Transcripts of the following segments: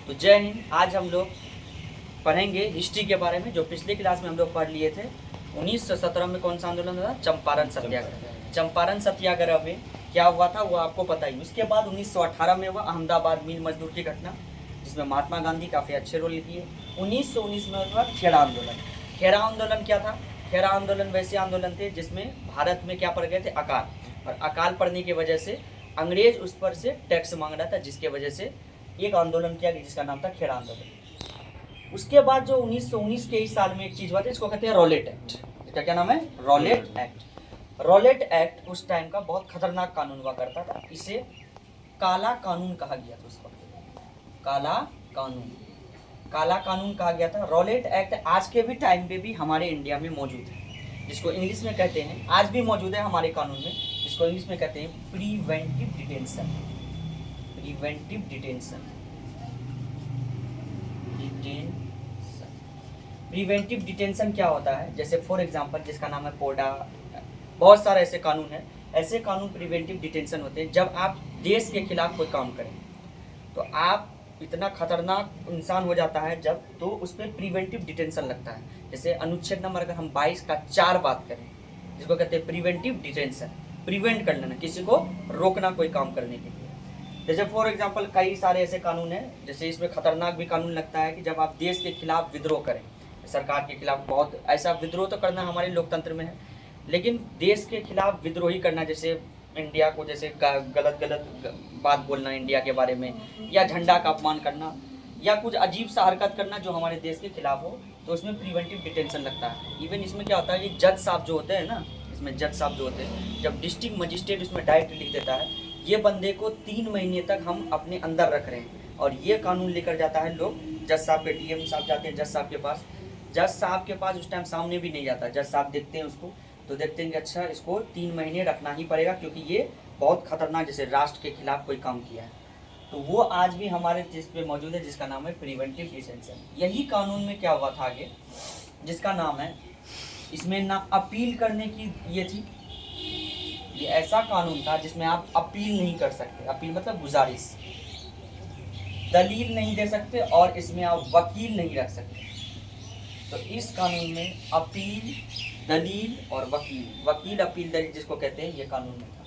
तो जय हिंद। आज हम लोग पढ़ेंगे हिस्ट्री के बारे में, जो पिछले क्लास में हम लोग पढ़ लिए थे। 1917 में कौन सा आंदोलन था? चंपारण सत्याग्रह। चंपारण सत्याग्रह में क्या हुआ था वो आपको पता ही। उसके बाद 1918 में हुआ अहमदाबाद मिल मजदूर की घटना, जिसमें महात्मा गांधी काफ़ी अच्छे रोल किए। 1919 में हुआ खेड़ा आंदोलन। खेड़ा आंदोलन क्या था? खेड़ा आंदोलन वैसे आंदोलन थे जिसमें भारत में क्या पड़ गए थे? अकाल। और अकाल पड़ने की वजह से अंग्रेज उस पर से टैक्स मांग रहा था, जिसके वजह से एक आंदोलन किया गया जिसका नाम था खेड़ा आंदोलन। उसके बाद जो 1919 के इस साल में एक चीज़ हुआ था, इसको कहते हैं रॉलेट एक्ट। इसका क्या नाम है? Rowlatt act. रॉलेट एक्ट उस टाइम का बहुत खतरनाक कानून हुआ करता था। इसे काला कानून कहा गया था उस वक्त। काला कानून, काला कानून कहा गया था। रॉलेट एक्ट आज के भी टाइम पे भी हमारे इंडिया में मौजूद है, जिसको इंग्लिश में कहते हैं, आज भी मौजूद है हमारे कानून में, जिसको इंग्लिश में कहते हैं preventive detention. Preventive detention. Preventive detention क्या होता है? जैसे फॉर एग्जांपल जिसका नाम है पोडा, बहुत सारे ऐसे कानून हैं। ऐसे कानून प्रिवेंटिव डिटेंशन होते हैं जब आप देश के खिलाफ कोई काम करें, तो आप इतना खतरनाक इंसान हो जाता है जब, तो उस पर प्रिवेंटिव डिटेंशन लगता है। जैसे अनुच्छेद नंबर अगर हम 22 का 4 बात करें, जिसको कहते हैं प्रिवेंटिव डिटेंशन, प्रिवेंट कर लेना, किसी को रोकना कोई काम करने के लिए। जैसे फॉर एग्जांपल कई सारे ऐसे कानून हैं, जैसे इसमें खतरनाक भी कानून लगता है कि जब आप देश के खिलाफ विद्रोह करें, सरकार के खिलाफ, बहुत ऐसा विद्रोह तो करना हमारे लोकतंत्र में है, लेकिन देश के खिलाफ विद्रोही करना, जैसे इंडिया को जैसे गलत गलत बात बोलना इंडिया के बारे में, या झंडा का अपमान करना, या कुछ अजीब सा हरकत करना जो हमारे देश के खिलाफ हो, तो उसमें प्रिवेंटिव डिटेंशन लगता है। इवन इसमें क्या होता है कि जज साहब जो होते हैं ना, इसमें जज साहब जो होते हैं, जब डिस्ट्रिक्ट मजिस्ट्रेट इसमें डायरेक्ट लिख देता है, ये बंदे को 3 महीने तक हम अपने अंदर रख रहे हैं, और ये कानून लेकर जाता है लोग जज साहब के, डीएम साहब जाते हैं जज साहब के पास। जज साहब के पास उस टाइम सामने भी नहीं जाता, जज साहब देखते हैं उसको, तो देखते हैं कि अच्छा इसको 3 महीने रखना ही पड़ेगा, क्योंकि ये बहुत खतरनाक, जैसे राष्ट्र के खिलाफ कोई काम किया है। तो वो आज भी हमारे देश पे मौजूद है, जिसका नाम है प्रिवेंटिव डिटेंशन। यही कानून में क्या हुआ था आगे, जिसका नाम है, इसमें ना अपील करने की ये थी, ये ऐसा कानून था जिसमें आप अपील नहीं कर सकते। अपील मतलब गुजारिश, दलील नहीं दे सकते, और इसमें आप वकील नहीं रख सकते। तो इस कानून में अपील, दलील और वकील अपील दलील जिसको कहते हैं, ये कानून में था।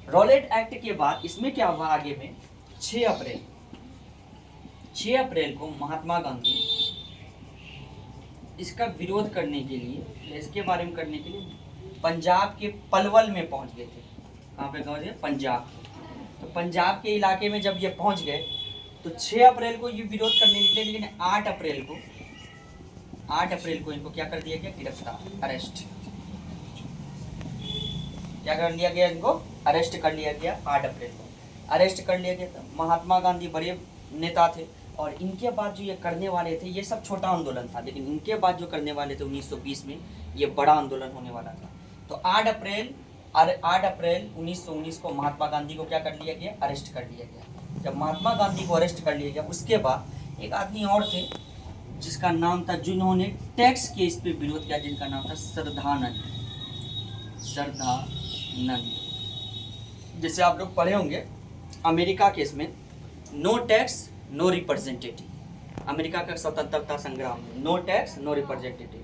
रॉलेट एक्ट के बाद इसमें क्या हुआ आगे में, 6 अप्रैल को महात्मा गांधी इसका विरोध करने के लिए, इसके बारे में करने के लिए पंजाब के पलवल में पहुंच गए थे। कहाँ पे पहुंच गए? पंजाब। तो पंजाब के इलाके में जब ये पहुंच गए, तो 6 अप्रैल को ये विरोध करने निकले, लेकिन 8 अप्रैल को इनको क्या कर दिया गया? गिरफ्तार, अरेस्ट। क्या कर लिया गया? इनको अरेस्ट कर लिया गया। 8 अप्रैल को अरेस्ट कर लिया गया था। महात्मा गांधी बड़े नेता थे, और इनके बाद जो ये करने वाले थे, ये सब छोटा आंदोलन था, लेकिन इनके बाद जो करने वाले थे 1920 में, ये बड़ा आंदोलन होने वाला था। तो 8 अप्रैल 1919 को महात्मा गांधी को क्या कर लिया गया? अरेस्ट कर लिया गया। जब महात्मा गांधी को अरेस्ट कर लिया गया, उसके बाद एक आदमी और थे जिसका नाम था, जिन्होंने टैक्स के इस पे विरोध किया, जिनका नाम था सरदानंद। जैसे आप लोग पढ़े होंगे अमेरिका के इसमें, no tax no representative. America का स्वतंत्रता संग्राम में no tax no representative.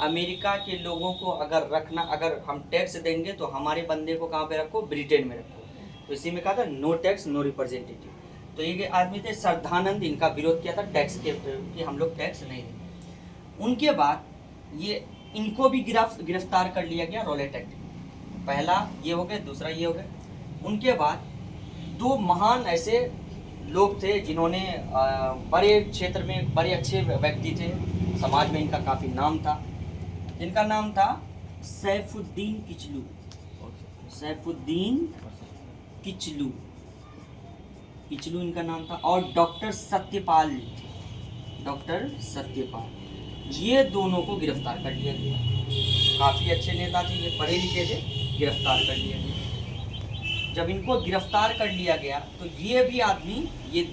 America के लोगों को अगर रखना, अगर हम टैक्स देंगे तो हमारे बंदे को कहाँ पे रखो? ब्रिटेन में रखो। तो इसी में कहा था नो टैक्स नो रिप्रेजेंटेटिव। तो ये आदमी थे सरदानंद, इनका विरोध किया था टैक्स के, कि हम लोग टैक्स नहीं देंगे। उनके बाद ये इनको भी गिरफ्तार कर लिया गया रॉलेट एक्ट। पहला ये हो गया, दूसरा ये हो गया। उनके बाद 2 महान ऐसे लोग थे जिन्होंने बड़े क्षेत्र में बड़े अच्छे व्यक्ति थे, समाज में इनका काफ़ी नाम था, जिनका नाम था सैफुद्दीन किचलू। सैफुद्दीन किचलू इनका नाम था, और डॉक्टर सत्यपाल। ये दोनों को गिरफ्तार कर लिया गया। काफ़ी अच्छे नेता थे, ये पढ़े लिखे थे, गिरफ्तार कर लिया गया। जब इनको गिरफ्तार कर लिया गया, तो ये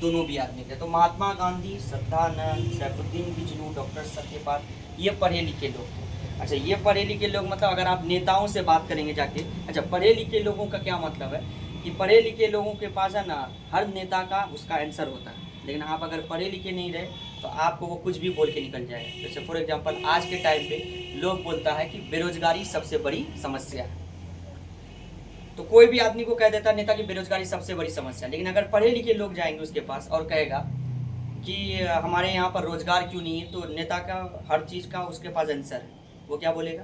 दोनों भी आदमी थे। तो महात्मा गांधी, सरदानंद, सैफुद्दीन किचलू, डॉक्टर सत्यपाल, ये पढ़े लिखे लोग थे। अच्छा, ये पढ़े लिखे लोग मतलब अगर आप नेताओं से बात करेंगे जाके, अच्छा पढ़े लिखे लोगों का क्या मतलब है कि पढ़े लिखे लोगों के पास है ना, हर नेता का उसका आंसर होता है, लेकिन आप अगर पढ़े लिखे नहीं रहे तो आपको वो कुछ भी बोल के निकल जाएगा। जैसे फॉर एग्जांपल आज के टाइम पे लोग बोलता है कि बेरोजगारी सबसे बड़ी समस्या है, तो कोई भी आदमी को कह देता है नेता की बेरोजगारी सबसे बड़ी समस्या। लेकिन अगर पढ़े लिखे लोग जाएंगे उसके पास और कहेगा कि हमारे यहाँ पर रोजगार क्यों नहीं है, तो नेता का हर चीज़ का उसके पास आंसर है। वो क्या बोलेगा?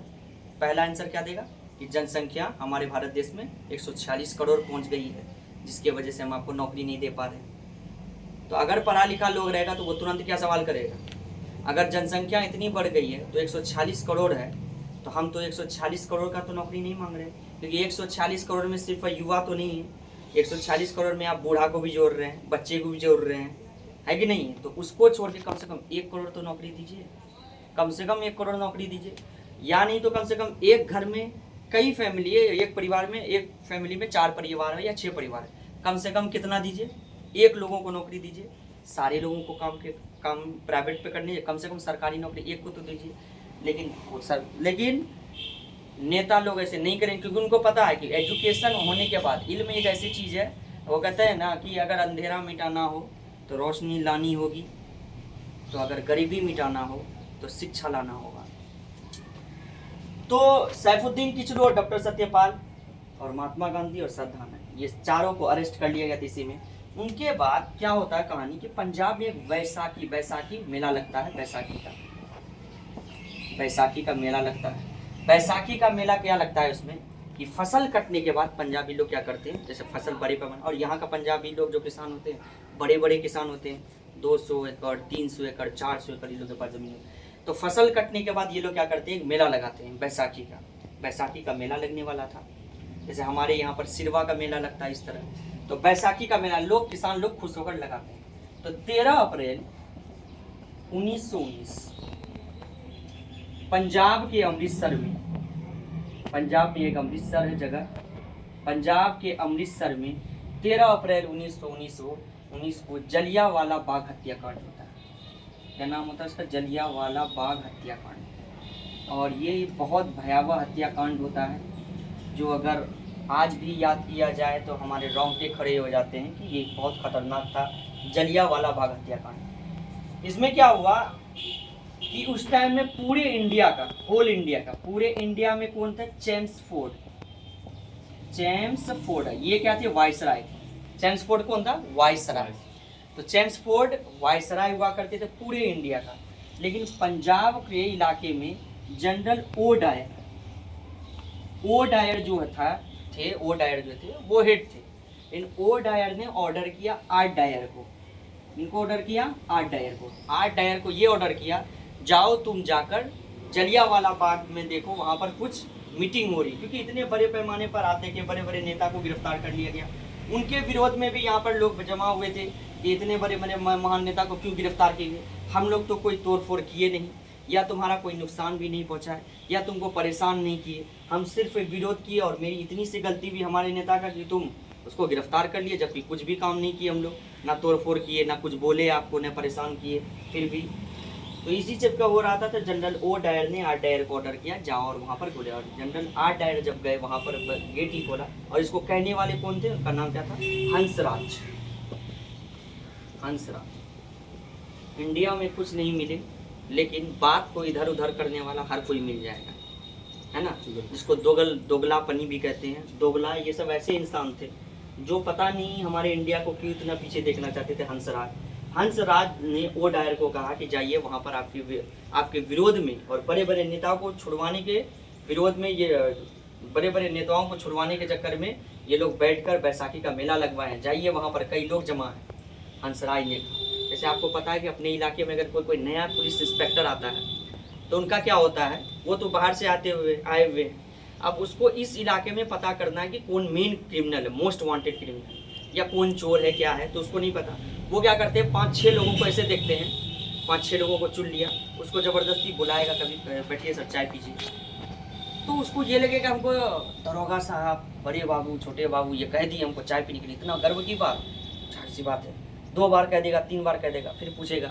पहला आंसर क्या देगा कि जनसंख्या हमारे भारत देश में 146 करोड़ पहुँच गई है, जिसकी वजह से हम आपको नौकरी नहीं दे पा रहे। तो अगर पढ़ा लिखा लोग रहेगा तो वो तुरंत क्या सवाल करेगा? अगर जनसंख्या इतनी बढ़ गई है तो 146 करोड़ है, तो हम तो 146 करोड़ का तो नौकरी नहीं मांग रहे, क्योंकि 146 करोड़ में सिर्फ युवा तो नहीं है, 140 करोड़ में आप बूढ़ा को भी जोड़ रहे हैं, बच्चे को भी जोड़ रहे हैं, है कि नहीं? तो उसको छोड़ के कम से कम 1 करोड़ तो नौकरी दीजिए, कम से कम 1 करोड़ नौकरी दीजिए। या नहीं तो कम से कम एक घर में कई फैमिली है, एक परिवार में, एक फैमिली में 4 परिवार है या 6 परिवार है, कम से कम कितना दीजिए? 1 लोगों को नौकरी दीजिए। सारे लोगों को काम प्राइवेट पे करनी है, कम से कम सरकारी नौकरी 1 को तो दीजिए। लेकिन नेता लोग ऐसे नहीं करेंगे, क्योंकि उनको पता है कि एजुकेशन होने के बाद, इल्म एक ऐसी चीज़ है, वो कहते हैं ना कि अगर अंधेरा मिटाना हो तो रोशनी लानी होगी, तो अगर गरीबी मिटाना हो तो शिक्षा लाना होगा। तो सैफुद्दीन किचलू और डॉक्टर सत्यपाल और महात्मा गांधी और सरदार, ये चारों को अरेस्ट कर लिया गया था इसी में। उनके बाद क्या होता है कहानी कि पंजाब में एक बैसाखी मेला लगता है। बैसाखी का मेला लगता है। बैसाखी का मेला क्या लगता है उसमें कि फसल कटने के बाद पंजाबी लोग क्या करते हैं, जैसे फसल बड़े पैमाने, और यहाँ का पंजाबी लोग जो किसान होते हैं बड़े बड़े किसान होते हैं, 200 एकड़ 300 एकड़ 400 एकड़ ये लोग के पास जमीन है। तो फसल कटने के बाद ये लोग क्या करते हैं, एक मेला लगाते हैं बैसाखी का। बैसाखी का मेला लगने वाला था, जैसे हमारे यहाँ पर सिरवा का मेला लगता है इस तरह। तो बैसाखी का मेला लोग किसान लोग खुश होकर लगाते हैं। तो 13 अप्रैल 1919 पंजाब के अमृतसर में, पंजाब में एक अमृतसर है जगह, पंजाब के अमृतसर में 13 अप्रैल 1919 को जलियांवाला बाग हत्याकांड होता है। क्या नाम होता है इसका? जलियांवाला बाग हत्याकांड। और ये बहुत भयावह हत्याकांड होता है, जो अगर आज भी याद किया जाए तो हमारे रोंगटे खड़े हो जाते हैं कि ये बहुत खतरनाक था, जलियांवाला बाग हत्याकांड। इसमें क्या हुआ कि उस टाइम में पूरे इंडिया का, होल इंडिया का, पूरे इंडिया में कौन था? चेम्सफोर्ड, ये क्या थे? वाइसराय। चेम्सफोर्ड कौन था? वाइसराय। तो चेम्सफोर्ड वाइसराय हुआ करते थे पूरे इंडिया का। लेकिन पंजाब के इलाके में जनरल ओ डायर जो थे वो हेड थे। इन ओ डायर ने ऑर्डर किया आर्ट डायर को, इनको ऑर्डर किया आर्ट डायर को ये ऑर्डर किया, जाओ तुम जाकर जलियांवाला बाग में देखो, वहाँ पर कुछ मीटिंग हो रही, क्योंकि इतने बड़े पैमाने पर आते कि बड़े बड़े नेता को गिरफ्तार कर लिया गया। उनके विरोध में भी यहाँ पर लोग जमा हुए थे कि इतने बड़े बड़े महान नेता को क्यों गिरफ्तार किए? हम लोग तो कोई तोड़फोड़ किए नहीं, या तुम्हारा कोई नुकसान भी नहीं पहुँचा है, या तुमको परेशान नहीं किए, हम सिर्फ विरोध किए। और मेरी इतनी सी गलती भी हमारे नेता का कि तुम उसको गिरफ्तार कर लिए, जबकि कुछ भी काम नहीं किए हम लोग, ना तोड़फोड़ किए, ना कुछ बोले आपको, ना परेशान किए, फिर भी। तो इसी चीज का हो रहा था। तो जनरल ओ डायर ने आर्ट डायर को ऑर्डर किया, जाओ और वहाँ पर खोले। और जनरल आर्ट डायर जब गए वहाँ पर गेट ही खोला, और इसको कहने वाले कौन थे? उनका नाम क्या था? हंसराज। इंडिया में कुछ नहीं मिले, लेकिन बात को इधर उधर करने वाला हर कोई मिल जाएगा, है ना? जिसको दोगलापनी भी कहते हैं, दोगला, ये सब ऐसे इंसान थे जो पता नहीं हमारे इंडिया को क्यों इतना पीछे देखना चाहते थे। हंसराज ने ओ डायर को कहा कि जाइए वहाँ पर आपके विरोध में और बड़े बड़े नेताओं को छुड़वाने के विरोध में, ये बड़े बड़े नेताओं को छुड़वाने के चक्कर में ये लोग बैठकर बैसाखी का मेला लगवाए हैं, जाइए वहाँ पर कई लोग जमा हैं। हंसराज ने कहा। जैसे आपको पता है कि अपने इलाके में अगर कोई नया पुलिस इंस्पेक्टर आता है तो उनका क्या होता है, वो तो बाहर से आए हुए हैं, अब उसको इस इलाके में पता करना है कि कौन मेन क्रिमिनल है, मोस्ट वांटेड क्रिमिनल, या कौन चोर है, क्या है, तो उसको नहीं पता। वो क्या करते हैं, 5-6 लोगों को ऐसे देखते हैं, 5-6 लोगों को चुन लिया, उसको ज़बरदस्ती बुलाएगा, कभी बैठिए सर चाय पीजिए, तो उसको ये लगेगा हमको दरोगा साहब, बड़े बाबू, छोटे बाबू ये कह दिए हमको चाय पीने के लिए, इतना गर्व की बात, झाड़ सी बात है। 2 बार कह देगा, 3 बार कह देगा, फिर पूछेगा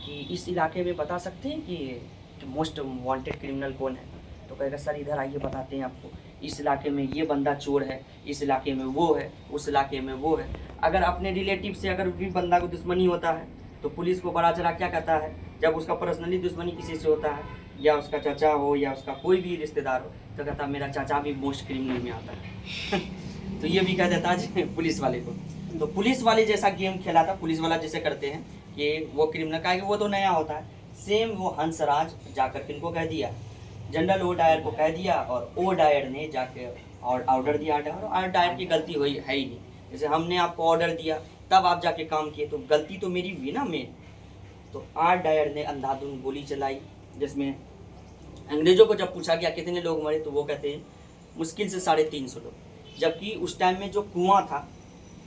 कि इस इलाके में बता सकते हैं कि मोस्ट वांटेड क्रिमिनल कौन है, तो कहेगा सर इधर आइए बताते हैं आपको। इस इलाके में ये बंदा चोर है, इस इलाके में वो है, उस इलाके में वो है। अगर अपने रिलेटिव से अगर भी बंदा को दुश्मनी होता है तो पुलिस को बड़ा चढ़ा क्या कहता है, जब उसका पर्सनली दुश्मनी किसी से होता है या उसका चाचा हो या उसका कोई भी रिश्तेदार हो तो कहता है मेरा चाचा भी मोस्ट क्रिमिनल में आता है तो ये भी कह देता है पुलिस वाले को। तो पुलिस वाले जैसा गेम खेला था, पुलिस वाला जैसे करते हैं कि वो क्रिमिनल का, वो तो नया होता है। सेम वो हंसराज जाकर किनको कह दिया, जनरल ओ डायर को कह दिया, और ओ डायर ने जाके और ऑर्डर दिया, और डायर की गलती हुई है ही नहीं। जैसे हमने आपको ऑर्डर दिया तब आप जाके काम किए, तो गलती तो मेरी हुई ना मेन। तो आर डायर ने अंधाधुंध गोली चलाई, जिसमें अंग्रेजों को जब पूछा गया कितने लोग मरे तो वो कहते हैं मुश्किल से 350 लोग, जबकि उस टाइम में जो कुआं था,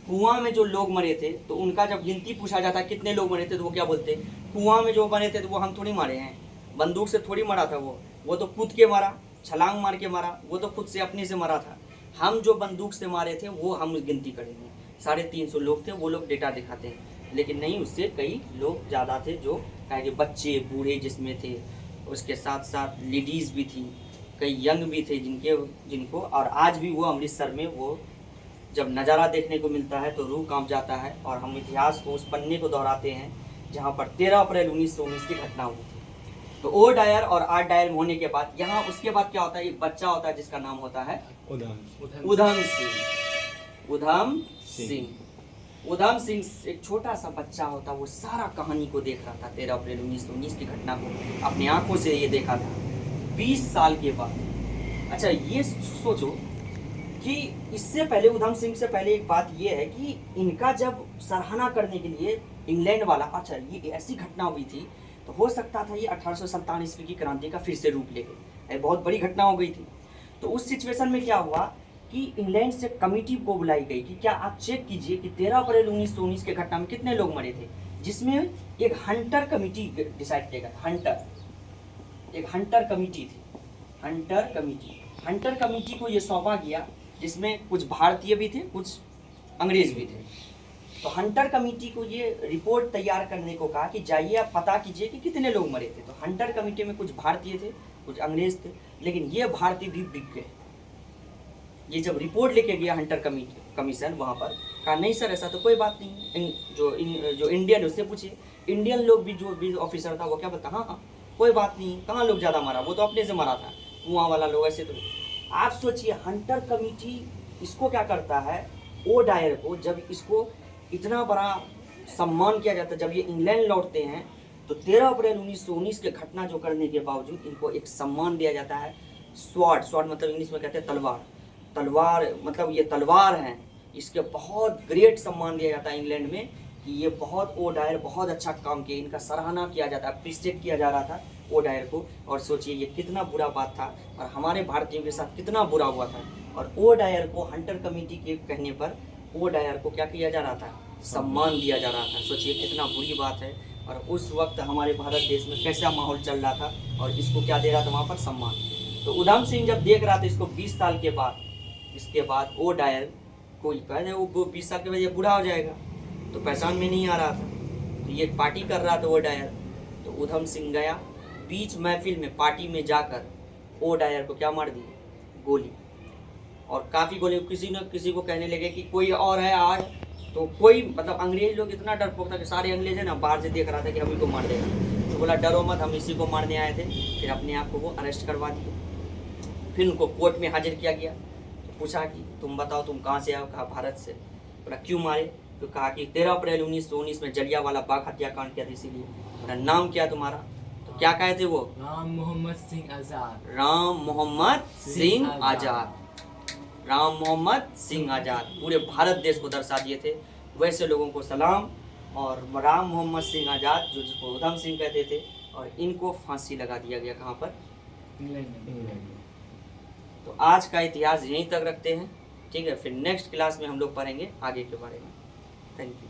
कुआं में जो लोग मरे थे तो उनका जब गिनती पूछा जाता कितने लोग मरे थे तो वो क्या बोलते, कुआं में जो मरे थे तो वो हम थोड़ी मारे हैं, बंदूक से थोड़ी मरा था वो तो कूद के मारा, छलांग मार के मारा, वो तो खुद से अपने से मरा था। हम जो बंदूक से मारे थे वो हम गिनती करेंगे, 350 लोग थे, वो लोग डेटा दिखाते हैं। लेकिन नहीं, उससे कई लोग ज़्यादा थे, जो कहेंगे बच्चे बूढ़े जिसमें थे, उसके साथ साथ लेडीज़ भी थी, कई यंग भी थे जिनको, और आज भी वो अमृतसर में वो जब नज़ारा देखने को मिलता है तो रूह कांप जाता है। और हम इतिहास को, उस पन्ने को दोहराते हैं जहाँ पर 13 अप्रैल 1919 की घटना हुई थी। तो ओ डायर और आर डायर होने के बाद यहाँ उसके बाद क्या होता है, एक बच्चा होता है जिसका नाम होता है उधम सिंह। उधम सिंह एक छोटा सा बच्चा होता, वो सारा कहानी को देख रहा था, 13 अप्रैल 1919 की घटना को अपनी आंखों से ये देखा था 20 साल के बाद। अच्छा, ये सोचो कि इससे पहले, उधम सिंह से पहले एक बात ये है कि इनका जब सराहना करने के लिए इंग्लैंड वाला, अच्छा ये ऐसी घटना हुई थी तो हो सकता था ये 1857 ईस्वी की क्रांति का फिर से रूप ले गई, बहुत बड़ी घटना हो गई थी। तो उस सिचुएशन में क्या हुआ कि इंग्लैंड से कमेटी को बुलाई गई कि क्या आप चेक कीजिए कि 13 अप्रैल 1919 के घटना में कितने लोग मरे थे, जिसमें एक हंटर कमेटी डिसाइड किया गया। एक हंटर कमेटी थी, हंटर कमेटी को ये सौंपा गया, जिसमें कुछ भारतीय भी थे, कुछ अंग्रेज भी थे। तो हंटर कमेटी को ये रिपोर्ट तैयार करने को कहा कि जाइए आप पता कीजिए कि कितने लोग मरे थे। तो हंटर कमेटी में कुछ भारतीय थे, कुछ अंग्रेज थे, लेकिन ये भारतीय भी बिक गए। ये जब रिपोर्ट लेके गया हंटर कमीशन वहाँ पर, कहा नहीं सर ऐसा तो कोई बात नहीं, जो इंडियन उससे पूछिए। इंडियन लोग भी, जो भी ऑफिसर था वो क्या बता, हाँ कोई बात नहीं, कहाँ लोग ज़्यादा मारा, वो तो अपने से मारा था, कुआं वाला लोग ऐसे। तो आप सोचिए हंटर कमेटी इसको क्या करता है, ओ डायर को, जब इसको इतना बड़ा सम्मान किया जाता है, जब ये इंग्लैंड लौटते हैं तो 13 अप्रैल 1919 के घटना जो करने के बावजूद इनको एक सम्मान दिया जाता है। स्वॉर्ड मतलब इंग्लिश में कहते हैं तलवार मतलब ये तलवार हैं, इसके बहुत ग्रेट सम्मान दिया जाता है इंग्लैंड में कि ये बहुत, ओ डायर बहुत अच्छा काम किया, इनका सराहना किया जाता है, अप्रिशिएट किया जा रहा था ओ डायर को। और सोचिए ये कितना बुरा बात था और हमारे भारतीयों के साथ कितना बुरा हुआ था, और ओ डायर को हंटर कमेटी के कहने पर ओ डायर को क्या किया जा रहा था, सम्मान दिया जा रहा था। सोचिए कितना बुरी बात है। और उस वक्त हमारे भारत देश में कैसा माहौल चल रहा था और इसको क्या दे रहा था वहाँ पर, सम्मान। तो उधम सिंह जब देख रहा था इसको 20 साल के बाद, इसके बाद ओ डायर को कहते वो 20 साल के बाद ये बूढ़ा हो जाएगा, तो पहचान में नहीं आ रहा था, तो ये पार्टी कर रहा था ओ डायर। तो उधम सिंह गया बीच महफिल में, पार्टी में जाकर ओ डायर को क्या मार दी, गोली। और काफ़ी गोली, किसी न किसी को कहने लगे कि कोई और है आज, तो कोई मतलब अंग्रेज लोग इतना डरपोक था कि सारे अंग्रेज है ना बाहर से देख रहा था कि हम इनको मार देगा, तो बोला डरो मत, हम इसी को मारने आए थे। फिर अपने आप को वो अरेस्ट करवा दिए, फिर उनको कोर्ट में हाजिर किया गया। तो पूछा कि तुम बताओ तुम कहाँ से आओ, कहा भारत से। बोला क्यों मारे, तो कहा कि 13 अप्रैल 1919 में जलियांवाला बाग हत्याकांड किया था इसीलिए। बोला नाम क्या तुम्हारा, तो क्या कहे थे वो, राम मोहम्मद सिंह आज़ाद। राम मोहम्मद सिंह आज़ाद, राम मोहम्मद सिंह आज़ाद पूरे भारत देश को दर्शा दिए थे। वैसे लोगों को सलाम। और राम मोहम्मद सिंह आज़ाद जो जिसको उधम सिंह कहते थे, और इनको फांसी लगा दिया गया, कहाँ पर, इंग्लैंड। तो आज का इतिहास यहीं तक रखते हैं, ठीक है। फिर नेक्स्ट क्लास में हम लोग पढ़ेंगे आगे के बारे में। Thank you.